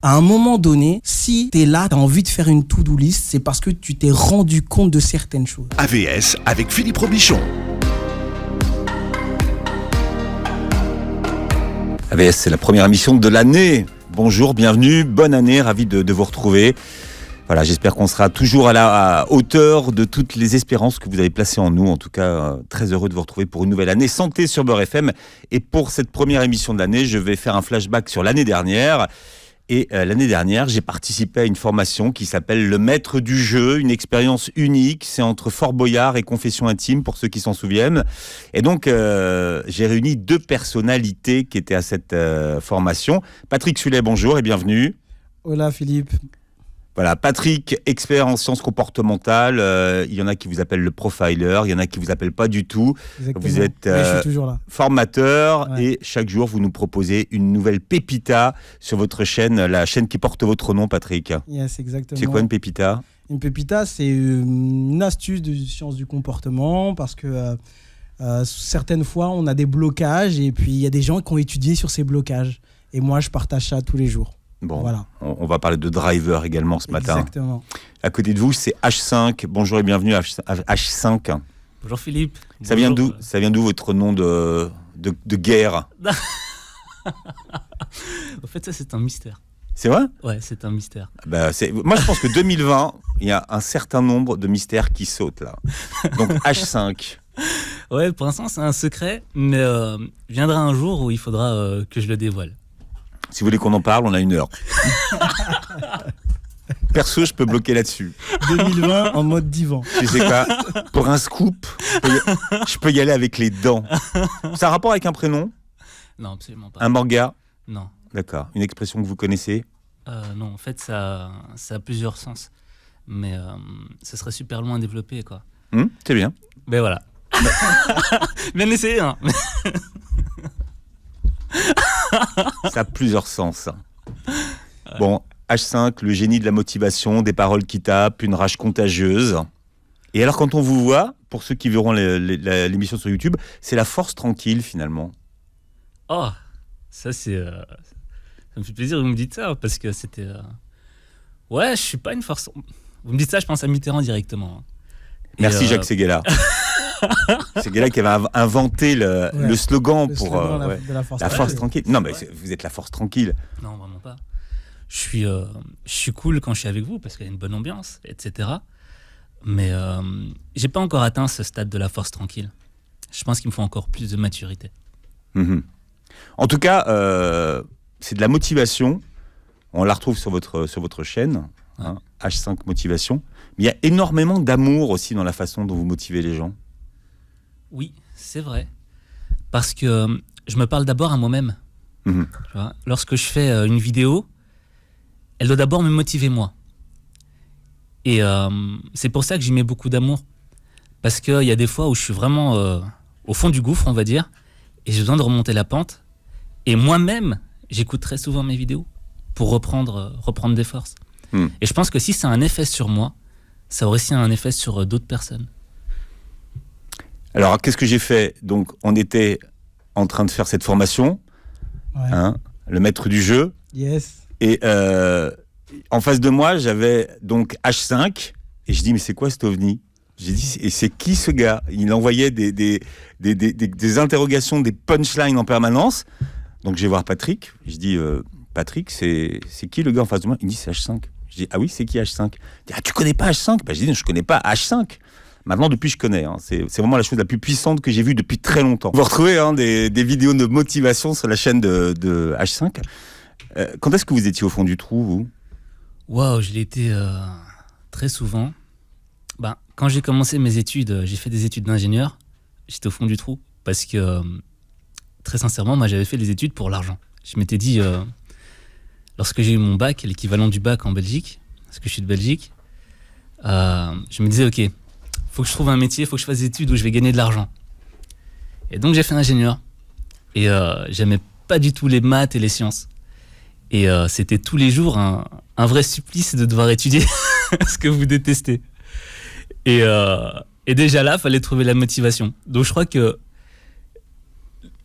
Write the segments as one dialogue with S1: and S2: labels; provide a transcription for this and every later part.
S1: À un moment donné, si tu es là, tu as envie de faire une to-do list, c'est parce que tu t'es rendu compte de certaines choses.
S2: AVS avec Philippe Robichon.
S3: AVS, c'est la première émission de l'année. Bonjour, bienvenue, bonne année, ravi de vous retrouver. Voilà, j'espère qu'on sera toujours à la hauteur de toutes les espérances que vous avez placées en nous. En tout cas, très heureux de vous retrouver pour une nouvelle année santé sur Beurre FM. Et pour cette première émission de l'année, je vais faire un flashback sur l'année dernière. Et l'année dernière, j'ai participé à une formation qui s'appelle Le Maître du Jeu, une expérience unique. C'est entre Fort Boyard et Confession Intime, pour ceux qui s'en souviennent. Et donc, j'ai réuni deux personnalités qui étaient à cette formation. Patrick Suley, bonjour et bienvenue.
S1: Hola Philippe.
S3: Voilà, Patrick, expert en sciences comportementales. Il y en a qui vous appellent le profiler, il y en a qui vous appellent pas du tout.
S1: Exactement.
S3: Vous êtes
S1: Mais je suis toujours là.
S3: formateur,
S1: Ouais.
S3: et chaque jour vous nous proposez une nouvelle pépita sur votre chaîne, la chaîne qui porte votre nom, Patrick.
S1: Yes, exactement.
S3: C'est quoi une pépita ?
S1: Une pépita, c'est une astuce de sciences du comportement parce que certaines fois, on a des blocages et puis il y a des gens qui ont étudié sur ces blocages. Et moi, je partage ça tous les jours.
S3: Bon,
S1: Voilà.
S3: on va parler de driver également ce matin.
S1: Exactement.
S3: À côté de vous, c'est H5. Bonjour et bienvenue H5.
S4: Bonjour Philippe.
S3: Ça vient d'où votre nom de guerre ?
S4: En fait, ça c'est un mystère.
S3: C'est vrai ?
S4: Ouais, c'est un mystère.
S3: Moi, je pense que 2020, il y a un certain nombre de mystères qui sautent là. Donc H5.
S4: Ouais, pour l'instant c'est un secret, mais viendra un jour où il faudra que je le dévoile.
S3: Si vous voulez qu'on en parle, on a 1 heure. Perso, je peux bloquer là-dessus.
S1: 2020 en mode divan.
S3: Tu sais quoi ? Pour un scoop, je peux y aller avec les dents. Ça a un rapport avec un prénom ?
S4: Non, absolument pas.
S3: Un manga ?
S4: Non.
S3: D'accord. Une expression que vous connaissez ?
S4: Non, en fait ça a plusieurs sens, mais ça serait super loin à développer quoi.
S3: C'est bien.
S4: Mais voilà. Bien essayé hein.
S3: Ça a plusieurs sens. Bon, H5, le génie de la motivation, des paroles qui tapent, une rage contagieuse. Et alors, quand on vous voit, pour ceux qui verront l'émission sur YouTube, c'est la force tranquille, finalement.
S4: Oh, ça c'est... ça me fait plaisir que vous me dites ça, parce que c'était... Ouais, je suis pas une force... Vous me dites ça, je pense à Mitterrand directement.
S3: Merci Jacques Séguéla. Séguéla qui avait inventé le slogan pour
S1: de la force,
S3: la force tranquille. Non, mais vous êtes la force tranquille.
S4: Non, vraiment pas. Je suis cool quand je suis avec vous parce qu'il y a une bonne ambiance, etc. Mais j'ai pas encore atteint ce stade de la force tranquille. Je pense qu'il me faut encore plus de maturité.
S3: Mm-hmm. En tout cas, c'est de la motivation. On la retrouve sur votre chaîne, hein, H5 Motivation. Mais il y a énormément d'amour aussi dans la façon dont vous motivez les gens.
S4: Oui, c'est vrai. Parce que je me parle d'abord à moi-même.
S3: Mm-hmm.
S4: Tu vois, lorsque je fais une vidéo, elle doit d'abord me motiver moi. Et c'est pour ça que j'y mets beaucoup d'amour. Parce qu'il y a des fois où je suis vraiment au fond du gouffre, on va dire, et j'ai besoin de remonter la pente. Et moi-même, j'écoute très souvent mes vidéos pour reprendre des forces. Et je pense que si ça a un effet sur moi, ça aurait aussi un effet sur d'autres personnes.
S3: Alors, qu'est-ce que j'ai fait ? Donc, on était en train de faire cette formation, hein, le maître du jeu.
S1: Yes.
S3: Et en face de moi, j'avais donc H5. Et je dis, mais c'est quoi cet ovni ? J'ai dit, et c'est qui ce gars ? Il envoyait des interrogations, des punchlines en permanence. Donc, je vais voir Patrick. Je dis, Patrick, c'est qui le gars en face de moi ? Il me dit, c'est H5. Je dis, ah oui, c'est qui H5 ? Il dit, ah, tu connais pas H5 ? Je dis, non, je connais pas H5. Maintenant, depuis, je connais. Hein. C'est vraiment la chose la plus puissante que j'ai vue depuis très longtemps. Vous retrouvez des vidéos de motivation sur la chaîne de H5. Quand est-ce que vous étiez au fond du trou, vous ?
S4: Waouh, je l'ai été très souvent. Quand j'ai commencé mes études, j'ai fait des études d'ingénieur. J'étais au fond du trou parce que, très sincèrement, moi, j'avais fait les études pour l'argent. Je m'étais dit, lorsque j'ai eu mon bac, l'équivalent du bac en Belgique, parce que je suis de Belgique, je me disais, ok, faut que je trouve un métier, faut que je fasse des études où je vais gagner de l'argent. Et donc j'ai fait ingénieur. Et j'aimais pas du tout les maths et les sciences. Et c'était tous les jours un vrai supplice de devoir étudier ce que vous détestez. Et déjà là, fallait trouver la motivation. Donc je crois que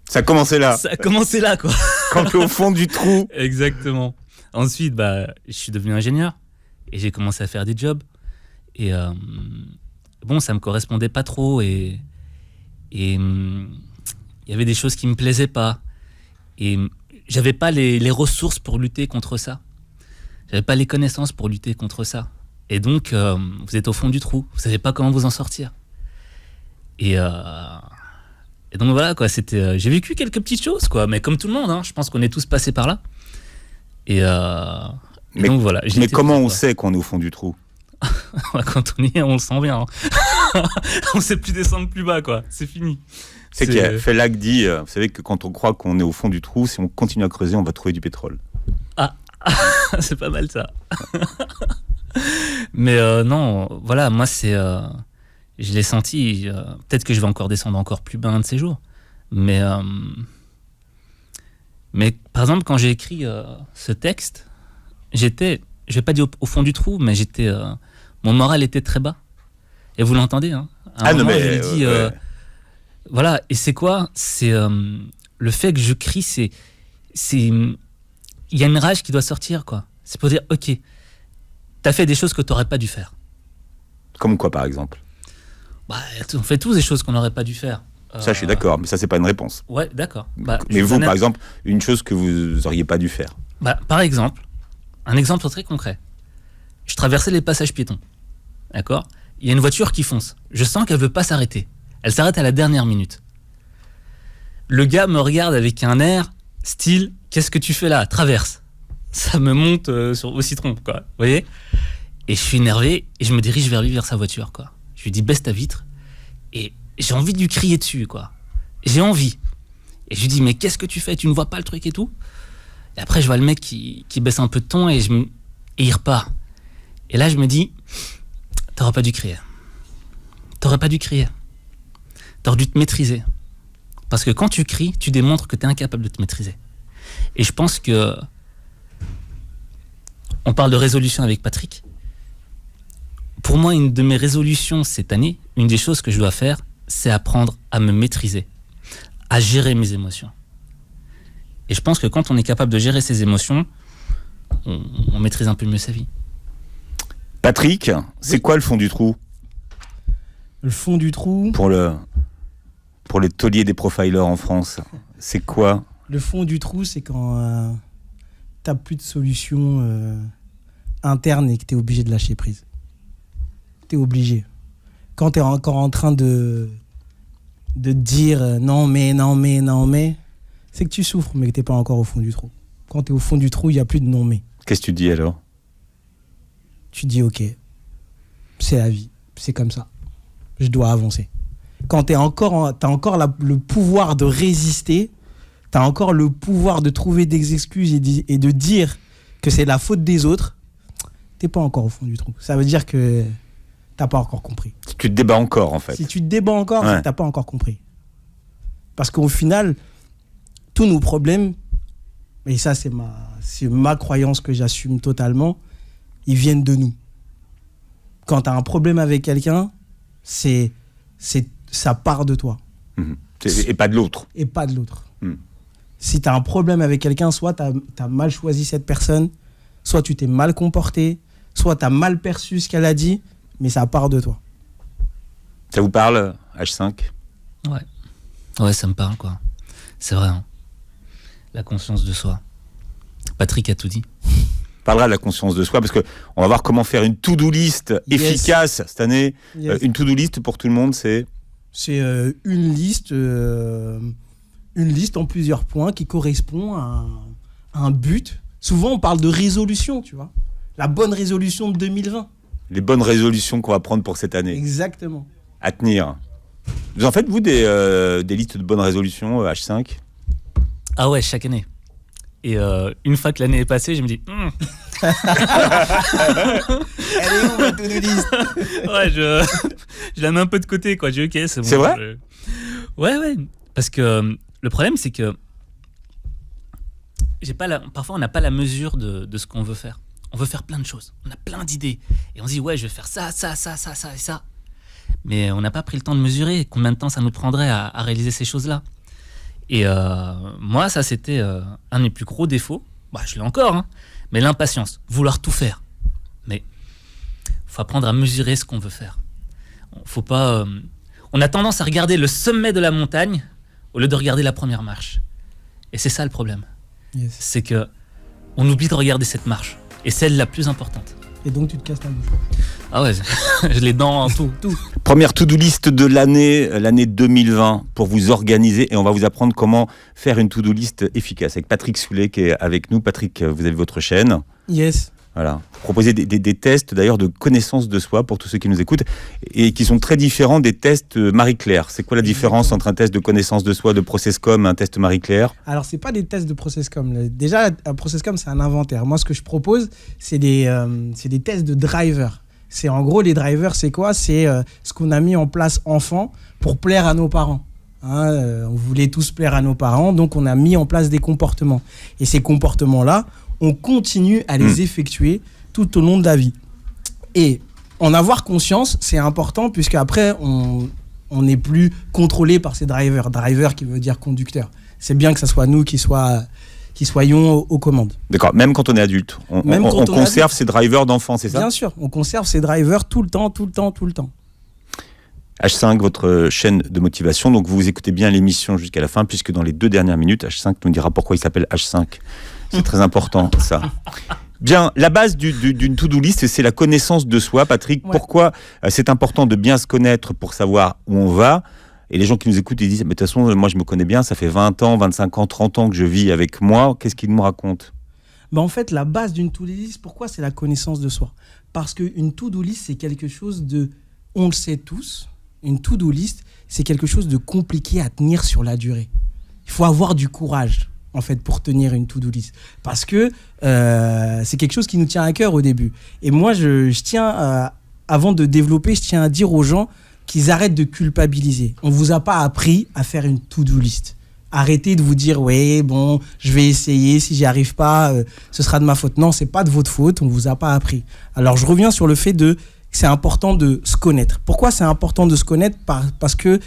S3: ça a commencé là.
S4: Ça a commencé là, quoi.
S3: Quand tu es au fond du trou.
S4: Exactement. Ensuite, je suis devenu ingénieur et j'ai commencé à faire des jobs. Et bon, ça me correspondait pas trop et il y avait des choses qui me plaisaient pas. Et j'avais pas les ressources pour lutter contre ça. J'avais pas les connaissances pour lutter contre ça. Et donc, vous êtes au fond du trou. Vous savez pas comment vous en sortir. Et donc voilà, quoi. J'ai vécu quelques petites choses, quoi. Mais comme tout le monde, hein, je pense qu'on est tous passés par là. Et donc voilà.
S3: Mais comment on sait qu'on est au fond du trou?
S4: Quand on y est, on le sent bien. Hein. On sait plus descendre plus bas, quoi. C'est fini.
S3: C'est qu'il y a Fellac dit, vous savez que quand on croit qu'on est au fond du trou, si on continue à creuser, on va trouver du pétrole.
S4: Ah, c'est pas mal ça. Mais non, voilà, moi je l'ai senti. Peut-être que je vais encore descendre encore plus bas un de ces jours. Mais par exemple, quand j'ai écrit ce texte, j'étais, je vais pas dire au fond du trou, mais mon moral était très bas. Et vous l'entendez, hein. À un moment, je lui dis, voilà. Et c'est quoi? C'est le fait que je crie, il y a une rage qui doit sortir, quoi. C'est pour dire, ok, t'as fait des choses que t'aurais pas dû faire.
S3: Comme quoi, par exemple?
S4: On fait tous des choses qu'on n'aurait pas dû faire.
S3: Ça, je suis d'accord, mais ça, c'est pas une réponse.
S4: Ouais, d'accord.
S3: Mais vous, par exemple, une chose que vous auriez pas dû faire?
S4: Par exemple, un exemple très concret. Je traversais les passages piétons. D'accord? Il y a une voiture qui fonce. Je sens qu'elle veut pas s'arrêter. Elle s'arrête à la dernière minute. Le gars me regarde avec un air style, qu'est-ce que tu fais là? Traverse. Ça me monte au citron, quoi. Vous voyez? Et je suis énervé et je me dirige vers lui, vers sa voiture, quoi. Je lui dis, baisse ta vitre. Et j'ai envie de lui crier dessus, quoi. J'ai envie. Et je lui dis, mais qu'est-ce que tu fais? Tu ne vois pas le truc et tout? Et après, je vois le mec qui baisse un peu de ton et il repart. Et là, je me dis, t'aurais pas dû crier. T'aurais pas dû crier. T'aurais dû te maîtriser. Parce que quand tu cries, tu démontres que t'es incapable de te maîtriser. Et je pense que... On parle de résolution avec Patrick. Pour moi, une de mes résolutions cette année, une des choses que je dois faire, c'est apprendre à me maîtriser, à gérer mes émotions. Et je pense que quand on est capable de gérer ses émotions, on maîtrise un peu mieux sa vie.
S3: Patrick, c'est quoi le fond du trou?
S1: Le fond du trou...
S3: Pour les tauliers des profilers en France, c'est quoi?
S1: Le fond du trou, c'est quand t'as plus de solution interne et que t'es obligé de lâcher prise. T'es obligé. Quand t'es encore en train de dire non mais, c'est que tu souffres mais que t'es pas encore au fond du trou. Quand t'es au fond du trou, il n'y a plus de non mais.
S3: Qu'est-ce que tu dis alors?
S1: Tu dis ok, c'est la vie, c'est comme ça. Je dois avancer. Quand t'as encore le pouvoir de résister, t'as encore le pouvoir de trouver des excuses et de dire que c'est la faute des autres, t'es pas encore au fond du trou. Ça veut dire que t'as pas encore compris.
S3: Si tu te débats encore, en fait.
S1: Si tu te débats encore,
S3: ouais.
S1: C'est que t'as pas encore compris. Parce qu'au final, tous nos problèmes, et ça c'est ma croyance que j'assume totalement, ils viennent de nous. Quand t'as un problème avec quelqu'un, ça part de toi.
S3: Et pas de l'autre.
S1: Et pas de l'autre. Si t'as un problème avec quelqu'un, soit t'as mal choisi cette personne, soit tu t'es mal comporté, soit t'as mal perçu ce qu'elle a dit, mais ça part de toi.
S3: Ça vous parle, H5?
S4: Ouais, ça me parle, quoi. C'est vrai, hein. La conscience de soi. Patrick a tout dit.
S3: On parlera de la conscience de soi, parce qu'on va voir comment faire une to-do list efficace cette année. Yes. Une to-do list pour tout le monde, c'est
S1: une liste en plusieurs points qui correspond à un but. Souvent, on parle de résolution, tu vois. La bonne résolution de 2020.
S3: Les bonnes résolutions qu'on va prendre pour cette année.
S1: Exactement.
S3: À tenir. Vous en faites, vous, des listes de bonnes résolutions, H5?
S4: Ah ouais, chaque année. Et une fois que l'année est passée, je me dis...
S1: Elle est où ma to-do list?
S4: Ouais, je la mets un peu de côté, quoi. Je dis, ok, c'est bon.
S3: C'est vrai?
S4: Ouais. Parce que le problème, c'est que parfois, on n'a pas la mesure de ce qu'on veut faire. On veut faire plein de choses. On a plein d'idées. Et on se dit, ouais, je vais faire ça et ça. Mais on n'a pas pris le temps de mesurer combien de temps ça nous prendrait à réaliser ces choses-là. Et moi, ça, c'était un de mes plus gros défauts. Je l'ai encore, hein. Mais l'impatience, vouloir tout faire. Mais faut apprendre à mesurer ce qu'on veut faire. Faut pas. On a tendance à regarder le sommet de la montagne au lieu de regarder la première marche. Et c'est ça le problème.
S1: Yes.
S4: C'est que on oublie de regarder cette marche. Et celle la plus importante.
S1: Et donc tu te casses la bouche.
S4: Ah ouais, j'ai les dents, tout.
S3: Première to-do list de l'année 2020 pour vous organiser et on va vous apprendre comment faire une to-do list efficace avec Patrick Soulet qui est avec nous. Patrick, vous avez votre chaîne.
S1: Yes.
S3: Voilà. Proposer des tests d'ailleurs de connaissance de soi pour tous ceux qui nous écoutent et qui sont très différents des tests Marie-Claire. C'est quoi la différence entre un test de connaissance de soi de Processcom et un test Marie-Claire?
S1: Alors, c'est pas des tests de Processcom. Déjà, un Processcom, c'est un inventaire. Moi, ce que je propose, c'est des tests de driver. C'est en gros, les drivers, c'est quoi? C'est ce qu'on a mis en place enfant pour plaire à nos parents. On voulait tous plaire à nos parents, donc on a mis en place des comportements. Et ces comportements-là, on continue à les effectuer tout au long de la vie. Et en avoir conscience, c'est important puisque après on n'est plus contrôlé par ces drivers. Driver qui veut dire conducteur. C'est bien que ce soit nous qui soyons aux commandes.
S3: D'accord, même quand on est adulte, on conserve ces drivers d'enfants, c'est ça?
S1: Bien sûr, on conserve ces drivers tout le temps.
S3: H5, votre chaîne de motivation, donc vous écoutez bien l'émission jusqu'à la fin puisque dans les 2 dernières minutes, H5 nous dira pourquoi il s'appelle H5. C'est très important, ça. Bien, la base d'une to-do list, c'est la connaissance de soi. Patrick, ouais. Pourquoi c'est important de bien se connaître pour savoir où on va? Et les gens qui nous écoutent, ils disent, mais de toute façon, moi je me connais bien, ça fait 20 ans, 25 ans, 30 ans que je vis avec moi. Qu'est-ce qu'ils me racontent?
S1: En fait, la base d'une to-do list, pourquoi c'est la connaissance de soi? Parce qu'une to-do list, c'est quelque chose de... On le sait tous, une to-do list, c'est quelque chose de compliqué à tenir sur la durée. Il faut avoir du courage, en fait, pour tenir une to-do list. Parce que c'est quelque chose qui nous tient à cœur au début. Et moi, je tiens, avant de développer, je tiens à dire aux gens qu'ils arrêtent de culpabiliser. On ne vous a pas appris à faire une to-do list. Arrêtez de vous dire, ouais, bon, je vais essayer, si j'y arrive pas, ce sera de ma faute. Non, c'est pas de votre faute, on ne vous a pas appris. Alors, je reviens sur le fait que c'est important de se connaître. Pourquoi c'est important de se connaître? Parce que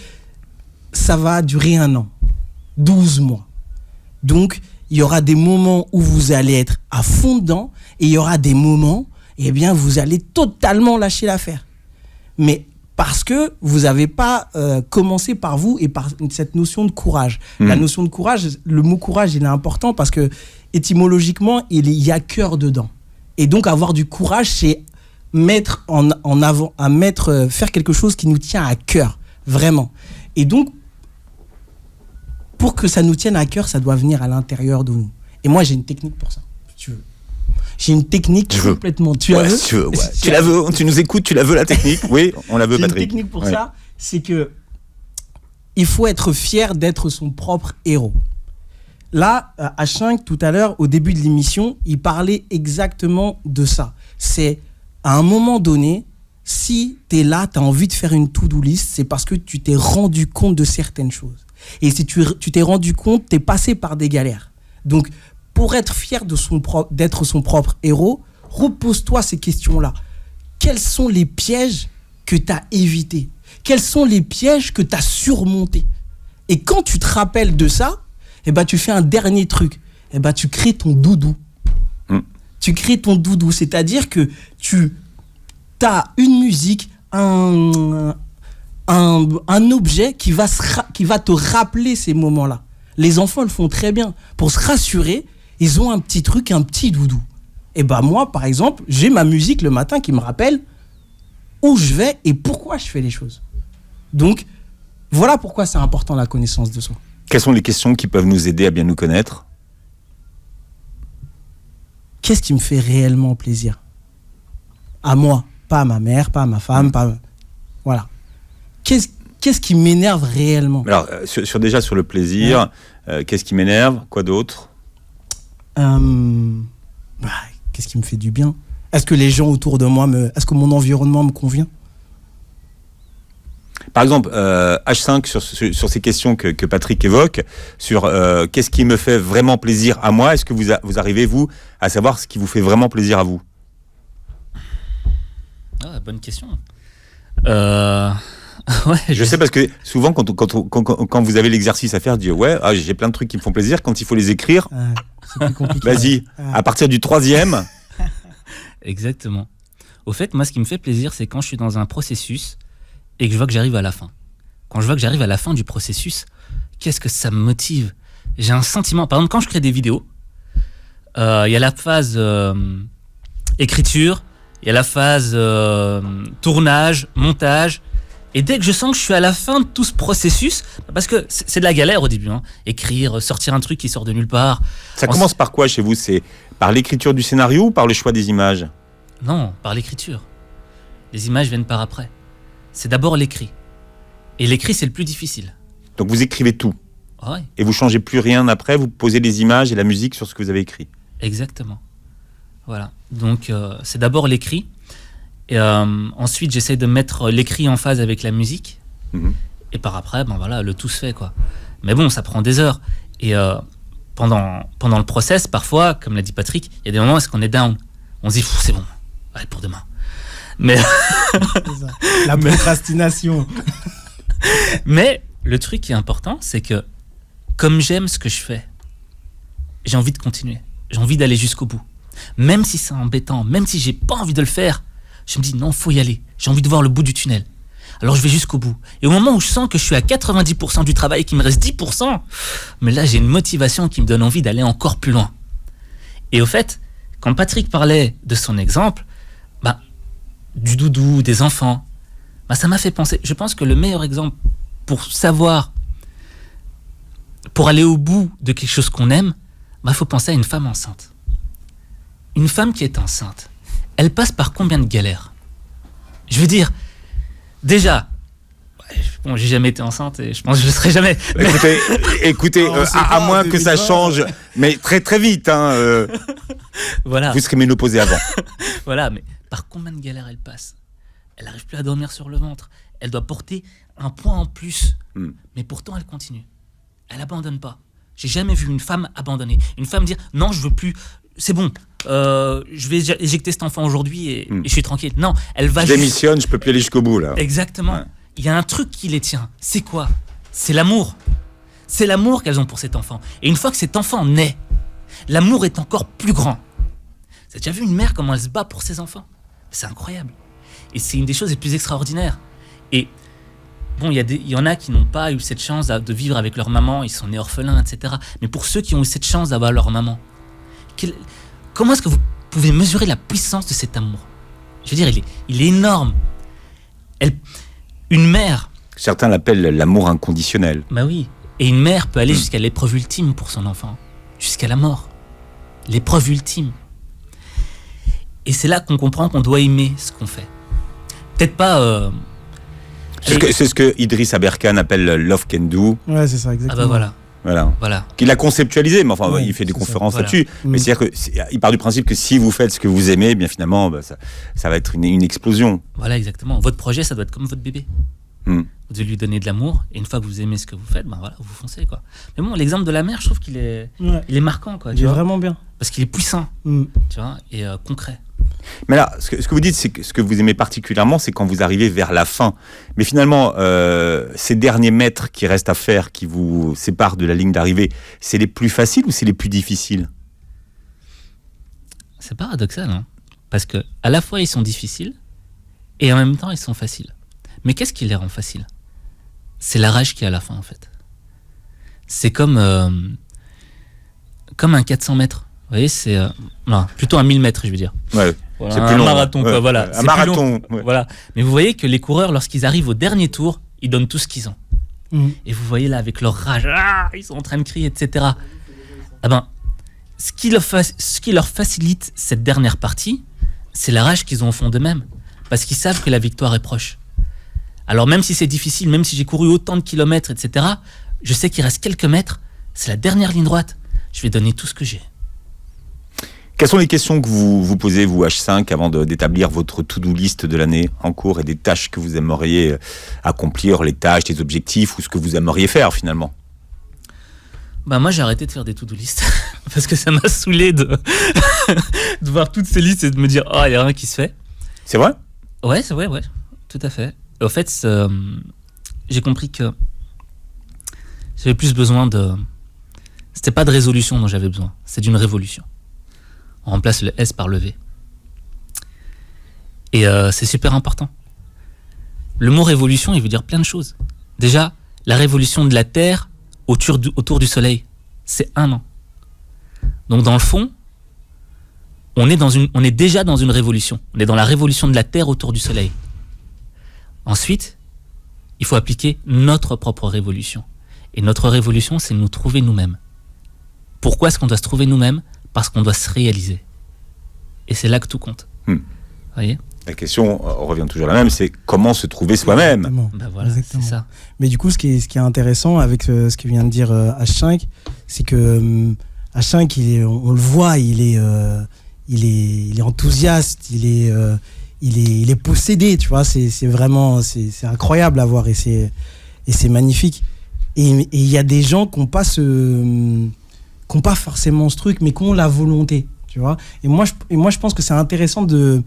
S1: ça va durer 1 an, 12 mois. Donc, il y aura des moments où vous allez être à fond dedans et il y aura des moments, eh bien, vous allez totalement lâcher l'affaire. Mais parce que vous n'avez pas commencé par vous et par cette notion de courage. La notion de courage, le mot courage, il est important parce que étymologiquement, il y a cœur dedans. Et donc, avoir du courage, c'est mettre en avant, faire quelque chose qui nous tient à cœur, vraiment. Et donc, pour que ça nous tienne à cœur, ça doit venir à l'intérieur de nous. Et moi, j'ai une technique pour ça, si tu veux. J'ai une technique complètement... Tu la veux?
S3: Si tu veux, ouais. Tu la veux, tu nous écoutes, tu la veux la technique? Oui, on la veut, Patrick.
S1: J'ai une technique pour ça, c'est que il faut être fier d'être son propre héros. Là, H5, tout à l'heure, au début de l'émission, il parlait exactement de ça. C'est, à un moment donné, si tu es là, tu as envie de faire une to-do list, c'est parce que tu t'es rendu compte de certaines choses. Et si tu t'es rendu compte, tu es passé par des galères. Donc, pour être fier d'être son propre héros, repose-toi ces questions-là. Quels sont les pièges que tu as évités? Quels sont les pièges que tu as surmontés? Et quand tu te rappelles de ça, eh ben, tu fais un dernier truc. Eh ben, tu crées ton doudou. Tu crées ton doudou, c'est-à-dire que tu as une musique, un objet qui va te rappeler ces moments-là. Les enfants le font très bien. Pour se rassurer, ils ont un petit truc, un petit doudou. Et ben moi, par exemple, j'ai ma musique le matin qui me rappelle où je vais et pourquoi je fais les choses. Donc, voilà pourquoi c'est important la connaissance de soi.
S3: Quelles sont les questions qui peuvent nous aider à bien nous connaître?
S1: Qu'est-ce qui me fait réellement plaisir? À moi, pas à ma mère, pas à ma femme, pas... Voilà. Qu'est-ce qui m'énerve réellement? Alors,
S3: déjà sur le plaisir, qu'est-ce qui m'énerve? Quoi d'autre?
S1: Qu'est-ce qui me fait du bien? Est-ce que les gens autour de moi est-ce que mon environnement me convient?
S3: Par exemple, H5 sur ces questions que Patrick évoque, sur qu'est-ce qui me fait vraiment plaisir à moi, est-ce que vous arrivez, vous, à savoir ce qui vous fait vraiment plaisir à vous?
S4: Bonne question. Ouais,
S3: Je sais parce que souvent, quand vous avez l'exercice à faire, dire ouais, j'ai plein de trucs qui me font plaisir. Quand il faut les écrire,
S1: C'est plus compliqué.
S3: vas-y, à partir du 3e.
S4: Exactement. Au fait, moi, ce qui me fait plaisir, c'est quand je suis dans un processus et que je vois que j'arrive à la fin. Quand je vois que j'arrive à la fin du processus, qu'est-ce que ça me motive? J'ai un sentiment. Par exemple, quand je crée des vidéos, il y a la phase écriture, il y a la phase tournage, montage. Et dès que je sens que je suis à la fin de tout ce processus, parce que c'est de la galère au début, hein, écrire, sortir un truc qui sort de nulle part.
S3: Ça commence par quoi chez vous? C'est par l'écriture du scénario ou par le choix des images?
S4: Non, par l'écriture. Les images viennent par après. C'est d'abord l'écrit. Et l'écrit, c'est le plus difficile.
S3: Donc vous écrivez tout
S4: Ouais,
S3: et vous changez plus rien après, vous posez les images et la musique sur ce que vous avez écrit.
S4: exactement. Voilà. Donc, c'est d'abord l'écrit. Et ensuite, j'essaie de mettre l'écrit en phase avec la musique.
S3: Mhm.
S4: Et par après, ben voilà, le tout se fait, quoi. Mais bon, ça prend des heures. Et pendant le process, parfois, comme l'a dit Patrick, il y a des moments où on est down. On se dit, c'est bon, allez, pour demain. Mais,
S1: C'est ça. La procrastination.
S4: mais le truc qui est important, c'est que comme j'aime ce que je fais, j'ai envie de continuer. J'ai envie d'aller jusqu'au bout. Même si c'est embêtant, même si j'ai pas envie de le faire, je me dis non, faut y aller. J'ai envie de voir le bout du tunnel. Alors je vais jusqu'au bout. Et au moment où je sens que je suis à 90% du travail et qu'il me reste 10%, mais là j'ai une motivation qui me donne envie d'aller encore plus loin. Et au fait, quand Patrick parlait de son exemple, du doudou, des enfants, ça m'a fait penser. Je pense que le meilleur exemple pour savoir, pour aller au bout de quelque chose qu'on aime, faut penser à une femme enceinte. Une femme qui est enceinte, elle passe par combien de galères? Je veux dire, déjà, bon, j'ai jamais été enceinte et je pense que je le serai jamais.
S3: Écoutez,
S1: On sait
S3: à
S1: pas,
S3: moins que ça
S1: 2020.
S3: change, mais très très vite, hein,
S4: Voilà,
S3: vous serez ménopausé avant.
S4: voilà, mais par combien de galères elle passe? Elle n'arrive plus à dormir sur le ventre. Elle doit porter un poids en plus. Mais pourtant, elle continue. Elle abandonne pas. J'ai jamais vu une femme abandonner. Une femme dire non, je veux plus. C'est bon. Je vais éjecter cet enfant aujourd'hui et je suis tranquille. Non, elle va.
S3: Je démissionne, je peux plus aller jusqu'au bout là.
S4: Exactement.
S3: Ouais.
S4: Il y a un truc qui les tient. C'est quoi? C'est l'amour. C'est l'amour qu'elles ont pour cet enfant. Et une fois que cet enfant naît, l'amour est encore plus grand. Vous avez déjà vu une mère comment elle se bat pour ses enfants? C'est incroyable. Et c'est une des choses les plus extraordinaires. Et bon, il y en a qui n'ont pas eu cette chance de vivre avec leur maman, ils sont nés orphelins, etc. Mais pour ceux qui ont eu cette chance d'avoir leur maman, comment est-ce que vous pouvez mesurer la puissance de cet amour? Je veux dire, il est énorme. Une mère...
S3: Certains l'appellent l'amour inconditionnel.
S4: Bah oui. Et une mère peut aller jusqu'à l'épreuve ultime pour son enfant. Jusqu'à la mort. L'épreuve ultime. Et c'est là qu'on comprend qu'on doit aimer ce qu'on fait. Peut-être pas...
S3: C'est ce que Idriss Aberkan appelle Love Can Do.
S1: Ouais, c'est ça, exactement.
S4: Ah bah
S3: Voilà.
S4: voilà.
S3: Qu'il a conceptualisé, mais enfin,
S1: Ouais,
S3: il fait des
S1: c'est
S3: conférences
S4: ça.
S3: là-dessus. Mais c'est-à-dire qu'il part du principe que si vous faites ce que vous aimez, eh bien finalement, ça va être une explosion.
S4: Voilà, exactement. Votre projet, ça doit être comme votre bébé. Vous devez lui donner de l'amour, et une fois que vous aimez ce que vous faites, voilà, vous foncez, quoi. Mais bon, l'exemple de la mère, je trouve qu'il est,
S1: Ouais.
S4: il est marquant, quoi.
S1: Il
S4: Tu
S1: est
S4: vois,
S1: vraiment bien.
S4: parce qu'il est puissant,
S1: Mm.
S4: tu vois, et concret.
S3: Mais là, ce que vous dites, c'est que ce que vous aimez particulièrement, c'est quand vous arrivez vers la fin. Mais finalement, ces derniers mètres qui restent à faire, qui vous séparent de la ligne d'arrivée, c'est les plus faciles ou c'est les plus difficiles?
S4: C'est paradoxal, hein, parce que à la fois ils sont difficiles et en même temps ils sont faciles. Mais qu'est-ce qui les rend faciles? C'est la rage qui est à la fin, en fait. C'est comme un 400 mètres. Vous voyez, c'est non, plutôt un 1000 mètres, je veux dire.
S3: Ouais,
S4: Voilà,
S3: c'est
S4: un
S3: plus long.
S4: marathon, quoi, voilà.
S3: Un
S4: C'est plus
S3: marathon.
S4: long.
S3: Ouais.
S4: Voilà. Mais vous voyez que les coureurs, lorsqu'ils arrivent au dernier tour, ils donnent tout ce qu'ils ont.
S1: Mm.
S4: Et vous voyez là, avec leur rage, ils sont en train de crier, etc. Ce qui leur facilite cette dernière partie, c'est la rage qu'ils ont au fond d'eux-mêmes. Parce qu'ils savent que la victoire est proche. Alors même si c'est difficile, même si j'ai couru autant de kilomètres, etc., je sais qu'il reste quelques mètres, c'est la dernière ligne droite. Je vais donner tout ce que j'ai.
S3: Quelles sont les questions que vous vous posez, vous, H5, avant d'établir votre to-do list de l'année en cours et des tâches que vous aimeriez accomplir, les tâches, les objectifs ou ce que vous aimeriez faire finalement?
S4: Moi, j'ai arrêté de faire des to-do list parce que ça m'a saoulé de voir toutes ces listes et de me dire « Oh, il n'y a rien qui se fait ».
S3: C'est vrai?
S4: Ouais, c'est vrai, ouais, tout à fait. Et au fait, j'ai compris que j'avais plus besoin de... C'était pas de résolution dont j'avais besoin, c'est d'une révolution. On remplace le S par le V. Et c'est super important. Le mot révolution, il veut dire plein de choses. Déjà, la révolution de la Terre autour du Soleil, c'est 1 an. Donc dans le fond, on est déjà dans une révolution. On est dans la révolution de la Terre autour du Soleil. Ensuite, il faut appliquer notre propre révolution. Et notre révolution, c'est nous trouver nous-mêmes. Pourquoi est-ce qu'on doit se trouver nous-mêmes ? Parce qu'on doit se réaliser. Et c'est là que tout compte. Vous voyez ?
S3: La question revient toujours la même, c'est comment se trouver soi-même.
S1: Exactement.
S4: Ben voilà,
S1: Exactement.
S4: c'est ça.
S1: Mais du coup, ce qui est intéressant avec ce que vient de dire H5, c'est que H5, on le voit, il est enthousiaste, il est possédé, tu vois. C'est vraiment, c'est incroyable à voir et c'est magnifique. Et il y a des gens qui n'ont pas forcément ce truc, mais qui ont la volonté, tu vois. Et moi, je pense que c'est intéressant de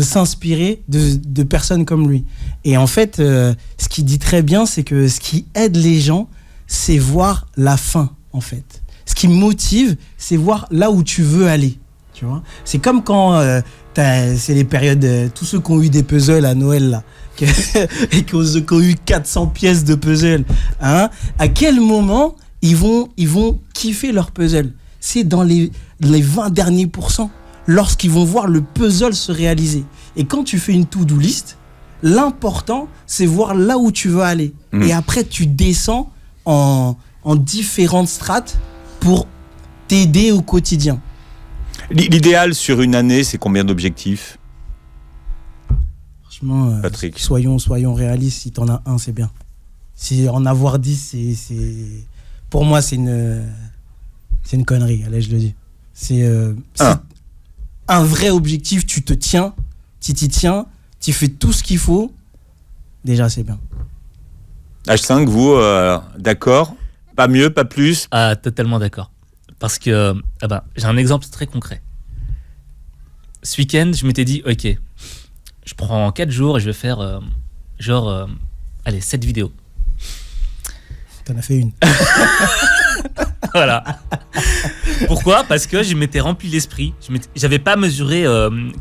S1: s'inspirer de personnes comme lui. Et en fait, ce qu'il dit très bien, c'est que ce qui aide les gens, c'est voir la fin, en fait. Ce qui me motive, c'est voir là où tu veux aller, tu vois. C'est comme quand c'est les périodes, tous ceux qui ont eu des puzzles à Noël, là, et qui ont eu 400 pièces de puzzle, hein, à quel moment ils vont kiffer leur puzzle ? C'est dans les 20 derniers pourcents, lorsqu'ils vont voir le puzzle se réaliser. Et quand tu fais une to-do list, l'important, c'est voir là où tu veux aller. Et après, tu descends en différentes strates pour t'aider au quotidien.
S3: L'idéal sur une année, c'est combien d'objectifs ?
S1: Franchement,
S3: Patrick.
S1: Soyons réalistes. Si t'en as un, c'est bien. Si en avoir 10, pour moi, c'est une connerie. Allez, je le dis. C'est un vrai objectif. Tu te tiens, tu t'y tiens, tu fais tout ce qu'il faut. Déjà, c'est bien.
S3: H5, vous, d'accord ? Pas mieux, pas plus ?
S4: Ah, totalement d'accord. Parce que j'ai un exemple très concret. Ce week-end, je m'étais dit, ok, je prends 4 jours et je vais faire 7 vidéos.
S1: T'en as fait une.
S4: Voilà. Pourquoi ? Parce que je m'étais rempli l'esprit. J'avais pas mesuré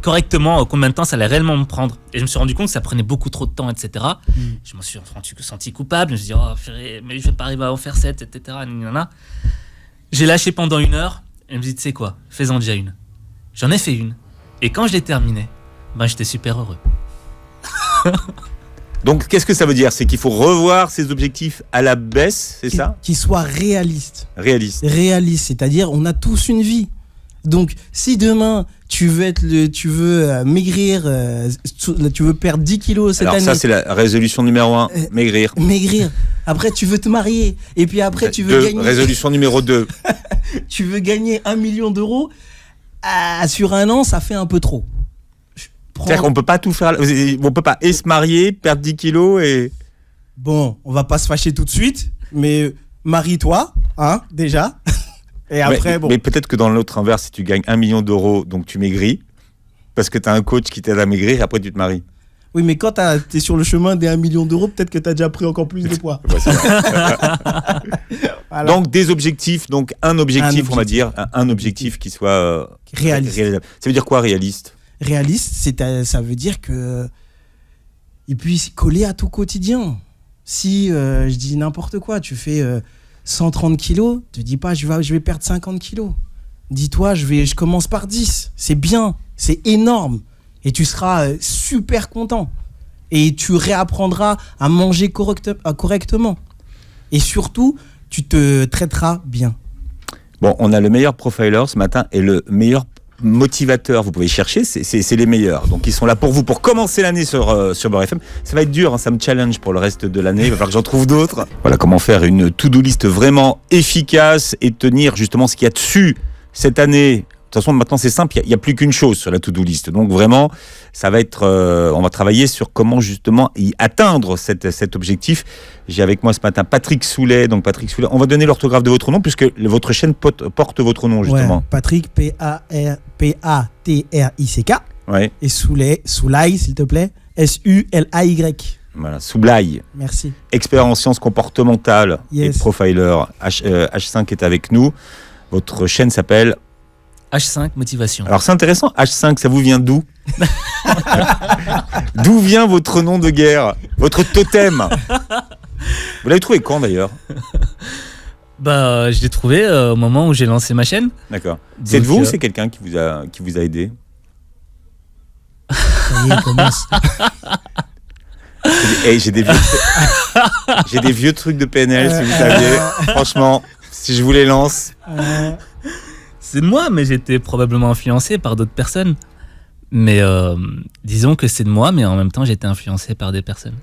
S4: correctement combien de temps ça allait réellement me prendre. Et je me suis rendu compte que ça prenait beaucoup trop de temps, etc. Je me suis senti coupable. Je me suis dit, oh, mais je vais pas arriver à en faire 7, etc. J'ai lâché pendant 1 heure. Et je me suis dit, tu sais quoi ? Fais-en déjà une. J'en ai fait une. Et quand je l'ai terminée, j'étais super heureux.
S3: Donc, qu'est-ce que ça veut dire ? C'est qu'il faut revoir ses objectifs à la baisse, c'est ça ?
S1: Qu'il soit réaliste.
S3: Réaliste.
S1: Réaliste, c'est-à-dire on a tous une vie. Donc, si demain tu veux maigrir, tu veux perdre 10 kilos cette année.
S3: Alors ça, c'est la résolution numéro 1, maigrir.
S1: Maigrir. Après, tu veux te marier. Et puis après, tu veux gagner...
S3: Résolution numéro 2.
S1: Tu veux gagner 1 million d'euros. Sur 1 an, ça fait un peu trop.
S3: C'est-à-dire qu'on peut pas tout faire. On peut pas se marier, perdre 10 kilos et...
S1: Bon, on va pas se fâcher tout de suite, mais marie-toi, hein, déjà. Et après,
S3: mais peut-être que dans l'autre inverse, si tu gagnes 1 million d'euros, donc tu maigris, parce que tu as un coach qui t'aide à maigrir, et après tu te maries.
S1: Oui, mais quand tu es sur le chemin des 1 million d'euros, peut-être que tu as déjà pris encore plus de poids. Voilà.
S3: Donc des objectifs, donc un objectif, on va dire, un objectif qui soit
S1: réaliste.
S3: Ça veut dire quoi, réaliste ?
S1: Réaliste, ça veut dire que il puisse coller à ton quotidien. Si je dis n'importe quoi, tu fais 130 kilos, te dis pas je vais perdre 50 kilos. Dis-toi, je commence par 10. C'est bien, c'est énorme. Et tu seras super content. Et tu réapprendras à manger correctement. Et surtout, tu te traiteras bien.
S3: Bon, on a le meilleur profiler ce matin et le meilleur motivateur. Vous pouvez chercher, c'est les meilleurs. Donc ils sont là pour vous, pour commencer l'année sur Beurre FM. Ça va être dur, hein, ça me challenge pour le reste de l'année. Il va falloir que j'en trouve d'autres. Voilà comment faire une to-do list vraiment efficace et tenir justement ce qu'il y a dessus cette année. De toute façon, maintenant, c'est simple, il n'y a plus qu'une chose sur la to-do list. Donc, vraiment, ça va être... on va travailler sur comment, justement, y atteindre cet objectif. J'ai avec moi ce matin Patrick Soulet. Donc, Patrick Soulet, on va donner l'orthographe de votre nom, puisque votre chaîne porte votre nom, justement.
S1: Ouais, Patrick, Patrick.
S3: Ouais.
S1: Et Souley, s'il te plaît, Sulay.
S3: Voilà, Soublay,
S1: Merci.
S3: expert en sciences comportementales
S1: Yes.
S3: et profiler. H5 est avec nous. Votre chaîne s'appelle...
S4: H5 motivation.
S3: Alors c'est intéressant, H5, ça vous vient d'où? D'où vient votre nom de guerre? Votre totem? Vous l'avez trouvé quand d'ailleurs?
S4: Bah, je l'ai trouvé au moment où j'ai lancé ma chaîne.
S3: D'accord. C'est de
S4: Donc,
S3: vous ou c'est quelqu'un qui vous a aidé?
S1: Ça y est, il commence.
S3: J'ai des vieux trucs de PNL, si vous saviez. Franchement, si je vous les lance...
S4: C'est de moi, mais j'étais probablement influencé par d'autres personnes. Mais disons que c'est de moi, mais en même temps, j'étais influencé par des personnes.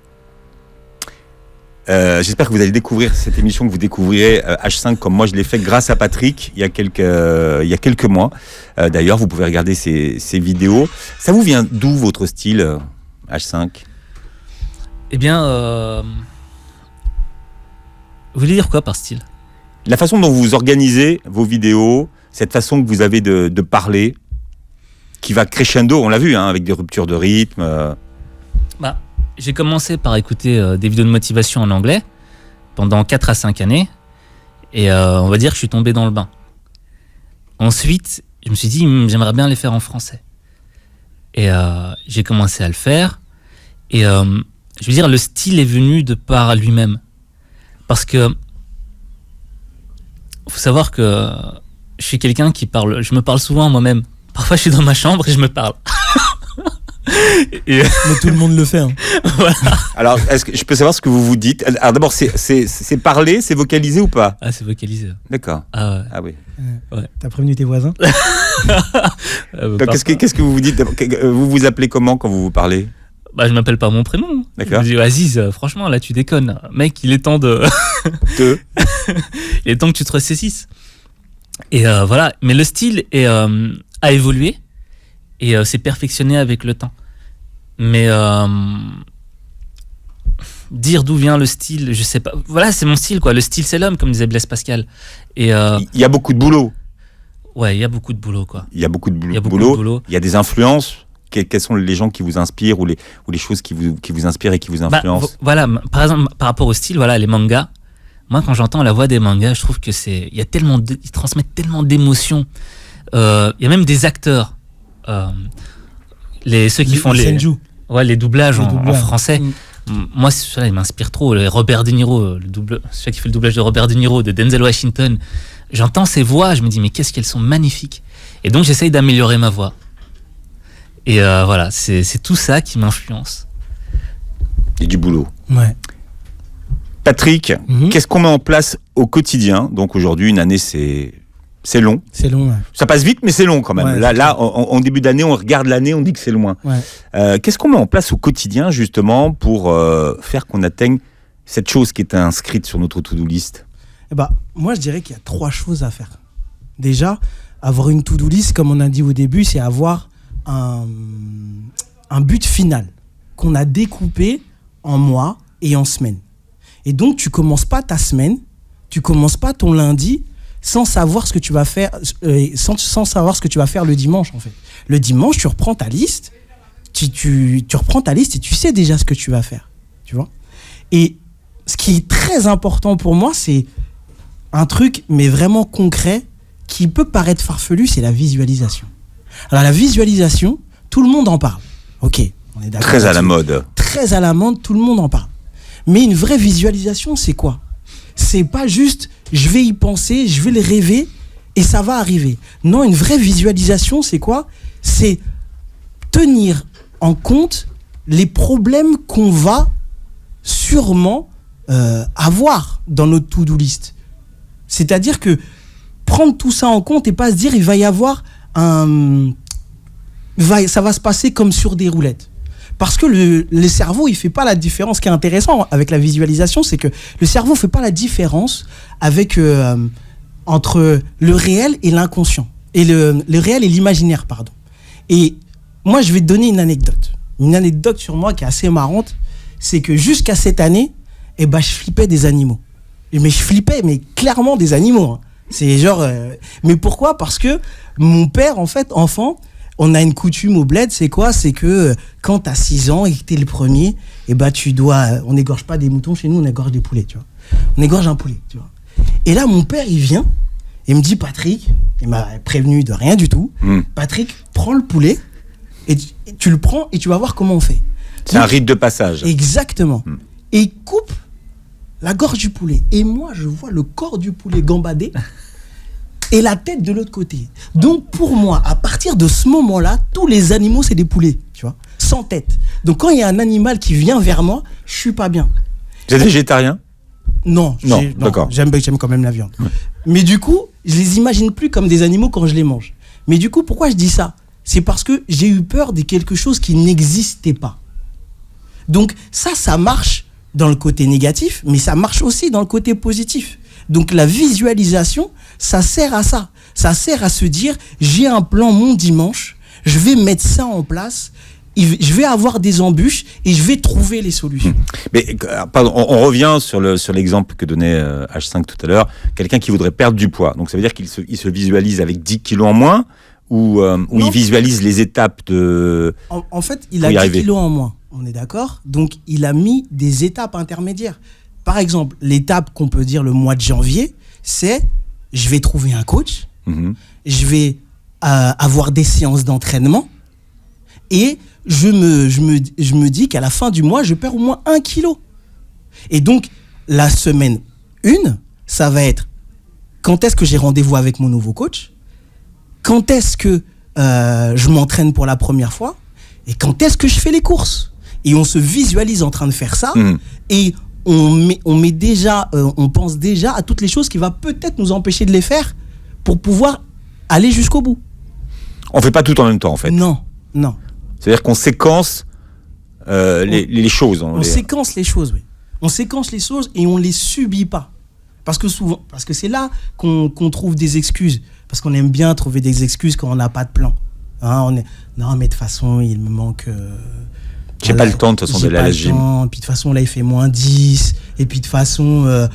S3: J'espère que vous allez découvrir cette émission, que vous découvrirez H5 comme moi je l'ai fait grâce à Patrick il y a quelques mois. D'ailleurs, vous pouvez regarder ces vidéos. Ça vous vient d'où votre style H5?
S4: Eh bien, vous voulez dire quoi par style?
S3: La façon dont vous organisez vos vidéos, cette façon que vous avez de parler, qui va crescendo, on l'a vu, hein, avec des ruptures de rythme.
S4: Bah, j'ai commencé par écouter des vidéos de motivation en anglais pendant 4 à 5 années. Et on va dire que je suis tombé dans le bain. Ensuite, je me suis dit, j'aimerais bien les faire en français. Et j'ai commencé à le faire. Et je veux dire, le style est venu de par lui-même. Parce que faut savoir que je suis quelqu'un qui parle, je me parle souvent à moi-même. Parfois, je suis dans ma chambre et je me parle.
S1: Mais tout le monde le fait. Hein.
S4: Voilà.
S3: Alors, est-ce que je peux savoir ce que vous vous dites? Alors d'abord, c'est parler, c'est vocalisé ou pas?
S4: Ah, c'est vocalisé.
S3: D'accord.
S4: Ah ouais.
S3: Ah oui.
S1: T'as prévenu tes voisins?
S3: Donc, qu'est-ce que vous vous dites? Vous vous appelez comment quand vous vous parlez?
S4: Bah, je m'appelle pas mon prénom.
S3: D'accord.
S4: Je dis, Aziz, franchement, là, tu déconnes. Mec, il est temps de... Il est temps que tu te ressaisisses. Et voilà. Mais le style a évolué et s'est perfectionné avec le temps. Mais dire d'où vient le style, je sais pas. Voilà, c'est mon style, quoi. Le style, c'est l'homme, comme disait Blaise Pascal. Et
S3: Il y a beaucoup de boulot.
S4: ouais, il y a beaucoup de boulot, quoi.
S3: Il y a beaucoup de
S4: Il y a beaucoup de boulot.
S3: Il y a des influences. Quels sont les gens qui vous inspirent ou les choses qui vous inspirent et qui vous influencent?
S4: Voilà, par exemple, par rapport au style, voilà, les mangas. Moi, quand j'entends la voix des mangas, je trouve que il y a tellement, ils transmettent tellement d'émotions. Il y a même des acteurs, ceux qui font les doublages en français. Moi, celui-là, il m'inspire trop. Robert De Niro, celui qui fait le doublage de Robert De Niro, de Denzel Washington. J'entends ces voix, je me dis, mais qu'est-ce qu'elles sont magnifiques. Et donc, j'essaye d'améliorer ma voix. Et voilà, c'est tout ça qui m'influence.
S3: Il y a du boulot.
S1: Ouais.
S3: Patrick, qu'est-ce qu'on met en place au quotidien? Donc aujourd'hui, une année, c'est long.
S1: C'est long, ouais.
S3: Ça passe vite, mais c'est long quand même.
S1: Ouais,
S3: là en début d'année, on regarde l'année, on dit que c'est loin.
S1: Ouais.
S3: Qu'est-ce qu'on met en place au quotidien, justement, pour faire qu'on atteigne cette chose qui est inscrite sur notre to-do list?
S1: Eh ben, moi, je dirais qu'il y a 3 choses à faire. Déjà, avoir une to-do list, comme on a dit au début, c'est avoir un but final qu'on a découpé en mois et en semaines. Et donc, tu commences pas ta semaine, tu commences pas ton lundi sans savoir ce que tu vas faire, sans savoir ce que tu vas faire le dimanche, en fait. Le dimanche, tu reprends ta liste, tu reprends ta liste et tu sais déjà ce que tu vas faire, tu vois. Et ce qui est très important pour moi, c'est un truc, mais vraiment concret, qui peut paraître farfelu, c'est la visualisation. Alors, la visualisation, tout le monde en parle. Ok, on est d'accord.
S3: Très à la mode.
S1: Très à la mode, tout le monde en parle. Mais une vraie visualisation, c'est quoi? C'est pas juste, je vais y penser, je vais le rêver et ça va arriver. Non, une vraie visualisation, c'est quoi? C'est tenir en compte les problèmes qu'on va sûrement avoir dans notre to-do list. C'est-à-dire que prendre tout ça en compte et pas se dire il va y avoir ça va se passer comme sur des roulettes. Parce que le cerveau, il fait pas la différence. Ce qui est intéressant avec la visualisation, c'est que le cerveau fait pas la différence entre le réel et l'inconscient. Et le réel et l'imaginaire, pardon. Et moi, je vais te donner une anecdote. Une anecdote sur moi qui est assez marrante. C'est que jusqu'à cette année, je flippais des animaux. Mais je flippais, mais clairement des animaux. Hein. C'est genre... mais pourquoi? Parce que mon père, en fait, enfant, On a une coutume au bled, c'est quoi? C'est que quand t'as 6 ans et que t'es le premier, et bah on n'égorge pas des moutons chez nous, on égorge des poulets, tu vois. On égorge un poulet, tu vois. Et là, mon père, il vient et me dit, Patrick, il m'a prévenu de rien du tout. Patrick, prends le poulet et tu le prends et tu vas voir comment on fait.
S3: C'est un rite de passage.
S1: Exactement. Et il coupe la gorge du poulet. Et moi, je vois le corps du poulet gambader et la tête de l'autre côté. Donc, pour moi, à partir de ce moment-là, tous les animaux, c'est des poulets, tu vois, sans tête. Donc, quand il y a un animal qui vient vers moi, je suis pas bien.
S3: Vous êtes végétarien?
S1: Non,
S3: d'accord.
S1: J'aime quand même la viande. Mais du coup, je les imagine plus comme des animaux quand je les mange. Mais du coup, pourquoi je dis ça? C'est parce que j'ai eu peur de quelque chose qui n'existait pas. Donc, ça marche dans le côté négatif, mais ça marche aussi dans le côté positif. Donc, la visualisation, ça sert à ça. Ça sert à se dire, j'ai un plan mon dimanche, je vais mettre ça en place, je vais avoir des embûches et je vais trouver les solutions.
S3: Mais pardon, on revient sur l'exemple que donnait H5 tout à l'heure. Quelqu'un qui voudrait perdre du poids. Donc, ça veut dire qu'il se visualise avec 10 kilos en moins ou il visualise les étapes de...
S1: En fait, il a 10 kilos en moins. On est d'accord? Donc, il a mis des étapes intermédiaires. Par exemple, l'étape qu'on peut dire le mois de janvier, c'est je vais trouver un coach, je vais avoir des séances d'entraînement et je me dis qu'à la fin du mois, je perds au moins 1 kilo. Et donc, la semaine 1, ça va être quand est-ce que j'ai rendez-vous avec mon nouveau coach, quand est-ce que je m'entraîne pour la première fois et quand est-ce que je fais les courses. Et on se visualise en train de faire ça et on met déjà, on pense déjà à toutes les choses qui va peut-être nous empêcher de les faire pour pouvoir aller jusqu'au bout.
S3: On fait pas tout en même temps, en fait.
S1: Non.
S3: C'est-à-dire qu'on séquence les choses.
S1: On séquence les choses, oui. On séquence les choses et on les subit pas. Parce que c'est là qu'on trouve des excuses. Parce qu'on aime bien trouver des excuses quand on n'a pas de plan. Non, mais de toute façon, il me manque...
S3: j'ai pas le temps de toute façon d'aller à la gym.
S1: Puis de toute façon, là, il fait moins 10. Et puis de toute façon,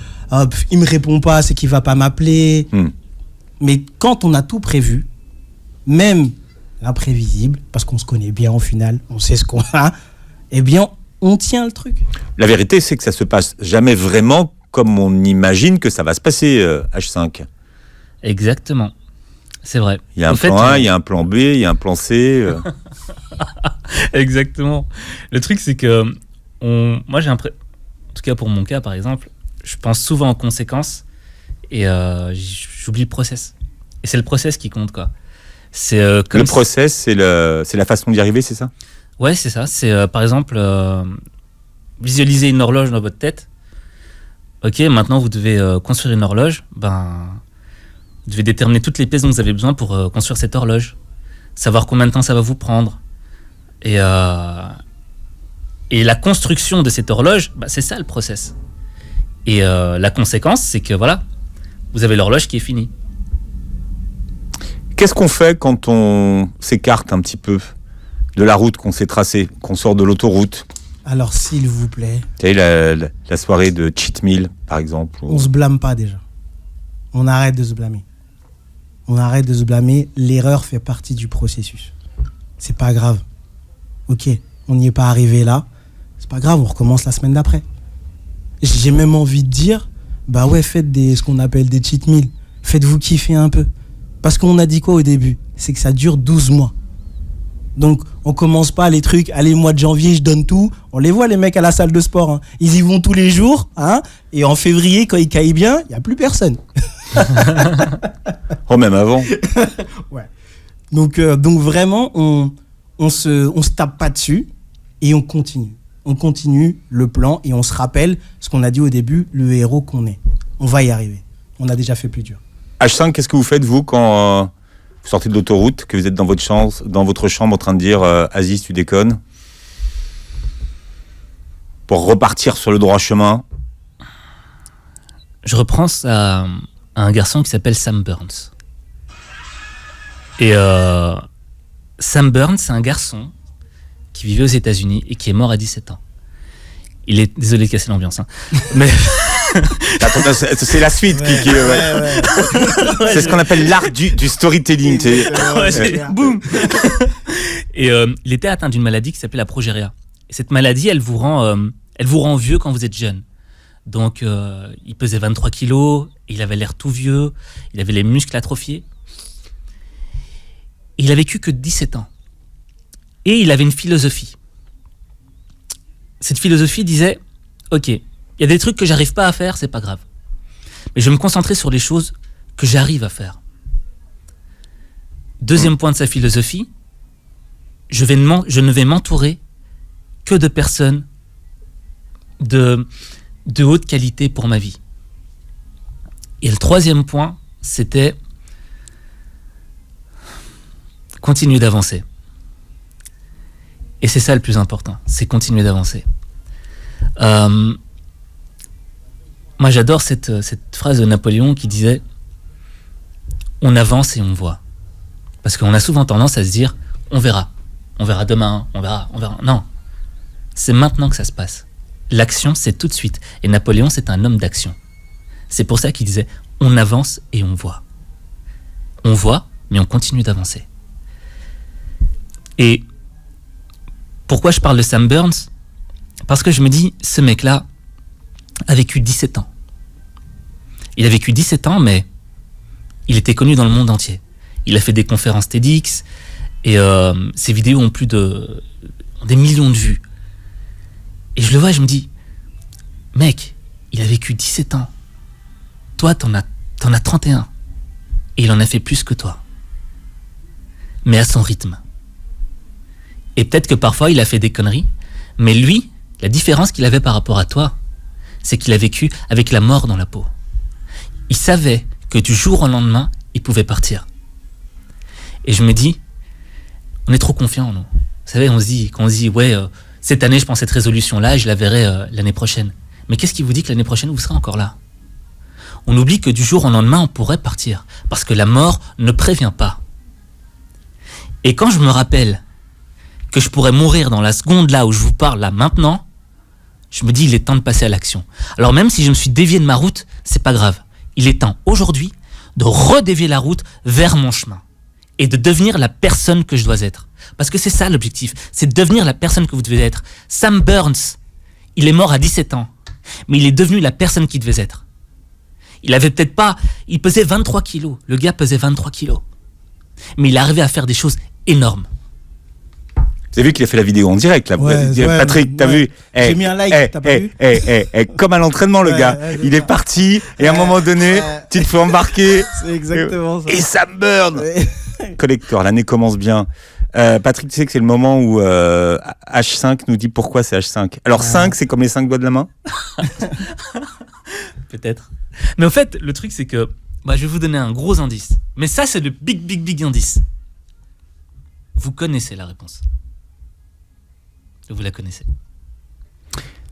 S1: il me répond pas, c'est qu'il va pas m'appeler. Mais quand on a tout prévu, même l'imprévisible, parce qu'on se connaît bien au final, on sait ce qu'on a, eh bien, on tient le truc.
S3: La vérité, c'est que ça se passe jamais vraiment comme on imagine que ça va se passer, H5.
S4: Exactement. C'est vrai.
S3: Il y a un plan A, il y a un plan B, il y a un plan C.
S4: Exactement. Le truc, c'est que moi, en tout cas pour mon cas, par exemple, je pense souvent en conséquences et j'oublie le process. Et c'est le process qui compte, quoi. C'est comme
S3: le process, c'est la façon d'y arriver, c'est ça?
S4: Ouais, c'est ça. C'est par exemple visualiser une horloge dans votre tête. Ok, maintenant vous devez construire une horloge. Vous devez déterminer toutes les pièces dont vous avez besoin pour construire cette horloge. Savoir combien de temps ça va vous prendre. Et la construction de cette horloge, c'est ça le process. Et la conséquence, c'est que voilà, vous avez l'horloge qui est finie.
S3: Qu'est-ce qu'on fait quand on s'écarte un petit peu de la route qu'on s'est tracée, qu'on sort de l'autoroute?
S1: Alors, s'il vous plaît...
S3: Vous savez, la soirée de cheat meal, par exemple.
S1: On se blâme pas déjà. On arrête de se blâmer. L'erreur fait partie du processus. C'est pas grave. Ok, on n'y est pas arrivé là. C'est pas grave, on recommence la semaine d'après. J'ai même envie de dire, faites ce qu'on appelle des cheat meals. Faites-vous kiffer un peu. Parce qu'on a dit quoi au début? C'est que ça dure 12 mois. Donc, on commence pas les trucs, allez, mois de janvier, je donne tout. On les voit, les mecs à la salle de sport. Hein. Ils y vont tous les jours. Hein. Et en février, quand ils caillent bien, il n'y a plus personne.
S3: Même avant.
S1: Ouais. Donc vraiment, on se tape pas dessus et on continue. On continue le plan et on se rappelle ce qu'on a dit au début, le héros qu'on est. On va y arriver. On a déjà fait plus dur.
S3: H5, qu'est-ce que vous faites, vous, quand vous sortez de l'autoroute, que vous êtes dans votre chambre en train de dire Aziz, tu déconnes, pour repartir sur le droit chemin?
S4: Je repense à un garçon qui s'appelle Sam Burns. Et Sam Burns, c'est un garçon qui vivait aux États-Unis et qui est mort à 17 ans. Il est... Désolé de casser l'ambiance. Hein. Mais...
S3: Attends, c'est la suite qui
S1: Ouais.
S3: c'est ce qu'on appelle l'art du storytelling. tu sais.
S4: Ouais, boum. Et il était atteint d'une maladie qui s'appelle la progéria. Et cette maladie, elle vous rend vieux quand vous êtes jeune. Donc, il pesait 23 kilos, il avait l'air tout vieux, il avait les muscles atrophiés. Il a vécu que 17 ans. Et il avait une philosophie. Cette philosophie disait, ok, il y a des trucs que j'arrive pas à faire, c'est pas grave. Mais je vais me concentrer sur les choses que j'arrive à faire. Deuxième point de sa philosophie, je ne vais m'entourer que de personnes de haute qualité pour ma vie. Et le troisième point, c'était continuer d'avancer. Et c'est ça le plus important, c'est continuer d'avancer. Moi, j'adore cette phrase de Napoléon qui disait « On avance et on voit ». Parce qu'on a souvent tendance à se dire « On verra demain, on verra ». Non, c'est maintenant que ça se passe. L'action, c'est tout de suite. Et Napoléon, c'est un homme d'action. C'est pour ça qu'il disait « On avance et on voit ». On voit, mais on continue d'avancer. Et pourquoi je parle de Sam Burns ? Parce que je me dis, ce mec-là a vécu 17 ans. Il a vécu 17 ans, mais il était connu dans le monde entier. Il a fait des conférences TEDx, et ses vidéos ont ont des millions de vues. Et je le vois et je me dis, mec, il a vécu 17 ans. Toi, t'en as 31. Et il en a fait plus que toi. Mais à son rythme. Et peut-être que parfois, il a fait des conneries, mais lui, la différence qu'il avait par rapport à toi, c'est qu'il a vécu avec la mort dans la peau. Il savait que du jour au lendemain, il pouvait partir. Et je me dis, on est trop confiants, nous. Vous savez, on se dit, ouais, cette année, je prends cette résolution-là et je la verrai l'année prochaine. Mais qu'est-ce qui vous dit que l'année prochaine, vous serez encore là ? On oublie que du jour au lendemain, on pourrait partir, parce que la mort ne prévient pas. Et quand je me rappelle que je pourrais mourir dans la seconde là où je vous parle, là, maintenant, je me dis, il est temps de passer à l'action. Alors même si je me suis dévié de ma route, c'est pas grave. Il est temps, aujourd'hui, de redévier la route vers mon chemin. Et de devenir la personne que je dois être. Parce que c'est ça l'objectif, c'est de devenir la personne que vous devez être. Sam Burns, il est mort à 17 ans, mais il est devenu la personne qu'il devait être. Il pesait 23 kilos, le gars pesait 23 kilos. Mais il arrivait à faire des choses énormes.
S3: Vous avez vu qu'il a fait la vidéo en direct, là. Patrick, t'as vu ?
S1: J'ai mis un like, t'as pas vu ?
S3: Comme à l'entraînement, le gars. Il est parti, et à un moment donné, tu te fais embarquer.
S1: C'est exactement ça.
S3: Et ça burn. Collector, l'année commence bien. Patrick, tu sais que c'est le moment où H5 nous dit pourquoi c'est H5. Alors 5, c'est comme les 5 doigts de la main ?
S4: Peut-être. Mais au fait, le truc, c'est que je vais vous donner un gros indice. Mais ça, c'est le big indice. Vous connaissez la réponse. Vous la connaissez.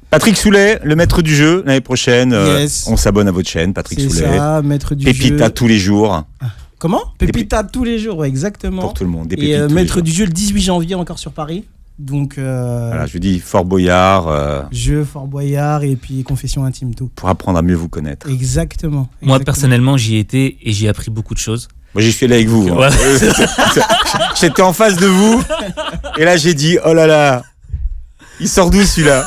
S3: Patrick Soulet, le maître du jeu, l'année prochaine.
S1: Yes.
S3: On s'abonne à votre chaîne, Patrick Soulet.
S1: C'est ça, maître du jeu.
S3: Pépita tous les jours.
S1: Comment ? Pépita tous les jours, ouais, exactement.
S3: Pour tout le monde. Des
S1: Et
S3: pépites
S1: maître du jeu le 18 janvier encore sur Paris. Donc,
S3: voilà, je vous dis Fort Boyard.
S1: Jeu, Fort Boyard et puis confession intime, tout.
S3: Pour apprendre à mieux vous connaître.
S1: Exactement.
S4: Moi, personnellement, j'y ai été et j'ai appris beaucoup de choses.
S3: Moi, j'y suis allé avec vous.
S4: Ouais.
S3: J'étais en face de vous. Et là, j'ai dit, oh là là. Il sort d'où celui-là ?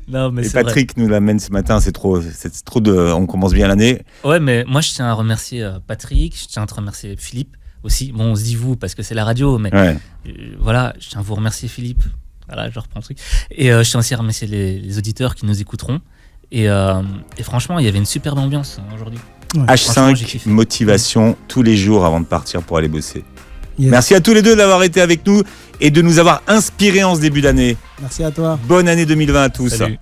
S4: Non, mais
S3: et
S4: c'est
S3: Patrick nous l'amène ce matin, c'est trop de. On commence bien l'année.
S4: Ouais, mais moi je tiens à remercier Patrick, je tiens à te remercier Philippe aussi. Bon, on se dit vous parce que c'est la radio, mais
S3: ouais.
S4: Voilà, je tiens à vous remercier Philippe. Voilà, je reprends le truc. Et je tiens aussi à remercier les auditeurs qui nous écouteront. Et franchement, il y avait une superbe ambiance aujourd'hui.
S3: Ouais. H5, motivation tous les jours avant de partir pour aller bosser.
S1: Yes.
S3: Merci à tous les deux d'avoir été avec nous et de nous avoir inspirés en ce début d'année.
S1: Merci à toi.
S3: Bonne année 2020 à tous.
S4: Salut.